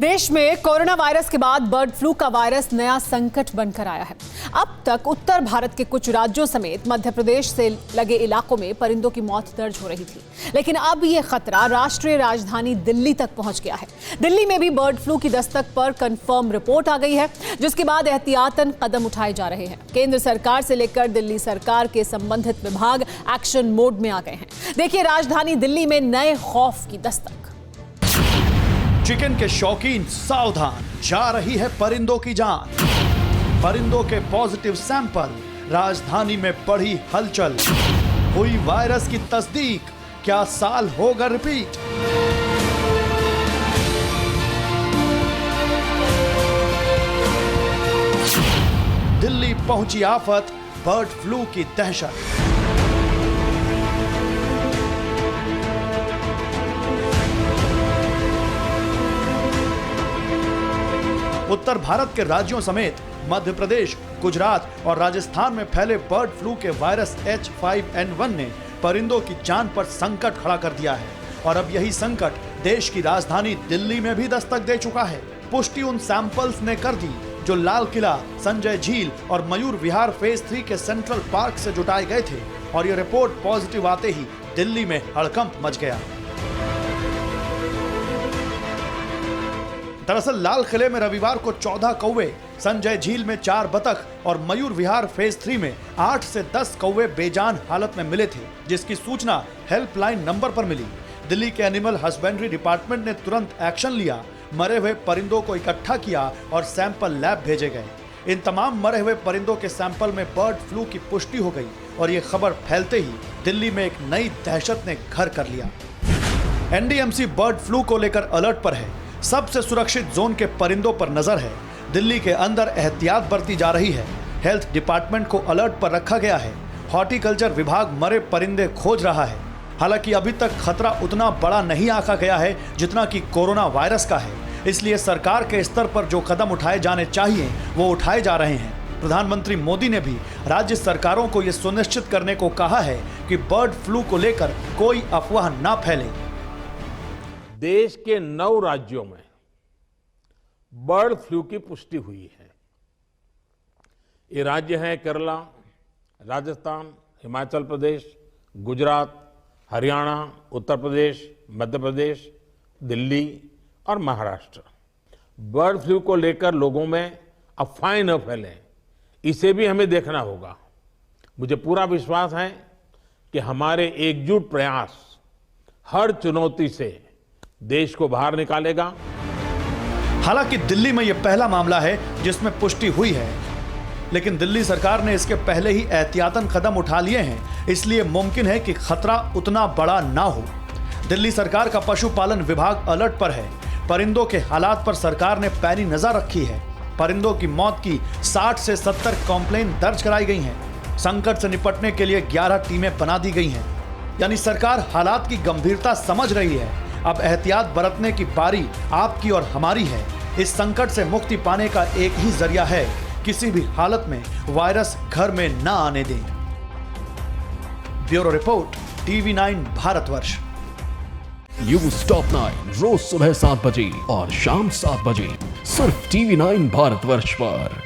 देश में corona virus के बाद बर्ड फ्लू का वायरस नया संकट बनकर आया है। अब तक उत्तर भारत के कुछ राज्यों समेत मध्य प्रदेश से लगे इलाकों में परिंदों की मौत दर्ज हो रही थी, लेकिन अब यह खतरा राष्ट्रीय राजधानी दिल्ली तक पहुंच गया है। दिल्ली में भी बर्ड फ्लू की दस्तक पर कंफर्म रिपोर्ट आ गई है, जिसके बाद एहतियातन कदम उठाए जा रहे हैं। केंद्र सरकार से लेकर दिल्ली सरकार के संबंधित विभाग एक्शन मोड में आ गए हैं। देखिए राजधानी दिल्ली में नए खौफ की दस्तक। चिकन के शौकीन सावधान, जा रही है परिंदों की जान। परिंदों के पॉजिटिव सैंपल, राजधानी में बढ़ी हलचल। हुई वायरस की तस्दीक, क्या साल होगा रिपीट? दिल्ली पहुंची आफत, बर्ड फ्लू की दहशत। उत्तर भारत के राज्यों समेत मध्य प्रदेश, गुजरात और राजस्थान में फैले बर्ड फ्लू के वायरस H5N1 ने परिंदों की जान पर संकट खड़ा कर दिया है और अब यही संकट देश की राजधानी दिल्ली में भी दस्तक दे चुका है। पुष्टि उन सैंपल्स ने कर दी जो लाल किला, संजय झील और मयूर विहार फेज 3 के सेंट्रल पार्क से जुटाए गए थे और ये रिपोर्ट पॉजिटिव आते ही दिल्ली में हड़कंप मच गया। दरअसल लाल किले में रविवार को 14 कौवे, संजय झील में 4 बतख और मयूर विहार फेज 3 में 8 से 10 कौवे बेजान हालत में मिले थे, जिसकी सूचना हेल्पलाइन नंबर पर मिली। दिल्ली के एनिमल हस्बेंड्री डिपार्टमेंट ने तुरंत एक्शन लिया, मरे हुए परिंदों को इकट्ठा किया और सैंपल लैब भेजे गए। इन तमाम मरे हुए परिंदों के सैंपल में बर्ड फ्लू की पुष्टि हो गई और ये खबर फैलते ही दिल्ली में एक नई दहशत ने घर कर लिया। एनडीएमसी बर्ड फ्लू को लेकर अलर्ट पर है। सबसे सुरक्षित जोन के परिंदों पर नजर है। दिल्ली के अंदर एहतियात बरती जा रही है। हेल्थ डिपार्टमेंट को अलर्ट पर रखा गया है। हॉर्टिकल्चर विभाग मरे परिंदे खोज रहा है। हालांकि अभी तक खतरा उतना बड़ा नहीं आंका गया है जितना कि कोरोना वायरस का है, इसलिए सरकार के स्तर पर जो कदम उठाए जाने चाहिए वो उठाए जा रहे हैं। प्रधानमंत्री मोदी ने भी राज्य सरकारों को यह सुनिश्चित करने को कहा है कि बर्ड फ्लू को लेकर कोई अफवाह ना फैले। देश के 9 राज्यों में बर्ड फ्लू की पुष्टि हुई है। ये राज्य हैं केरला, राजस्थान, हिमाचल प्रदेश, गुजरात, हरियाणा, उत्तर प्रदेश, मध्य प्रदेश, दिल्ली और महाराष्ट्र। बर्ड फ्लू को लेकर लोगों में अफवाहें न फैलें, इसे भी हमें देखना होगा। मुझे पूरा विश्वास है कि हमारे एकजुट प्रयास हर चुनौती से देश को बाहर निकालेगा। हालांकि दिल्ली में यह पहला मामला है जिसमें पुष्टि हुई है, लेकिन दिल्ली सरकार ने इसके पहले ही एहतियातन कदम उठा लिए हैं, इसलिए मुमकिन है कि खतरा उतना बड़ा ना हो। दिल्ली सरकार का पशुपालन विभाग अलर्ट पर है। परिंदों के हालात पर सरकार ने पैनी नजर रखी है। परिंदों की मौत की 60 से 70 कंप्लेंट दर्ज कराई गई हैं। संकट से निपटने के लिए 11 टीमें बना दी गई हैं। यानी सरकार हालात की गंभीरता समझ रही है। अब एहतियात बरतने की बारी आपकी और हमारी है। इस संकट से मुक्ति पाने का एक ही जरिया है, किसी भी हालत में वायरस घर में न आने दें। Bureau report, TV9 Bharatvarsh. News top 9 रोज सुबह 7 बजे और शाम 7 बजे सिर्फ TV9 भारतवर्ष पर।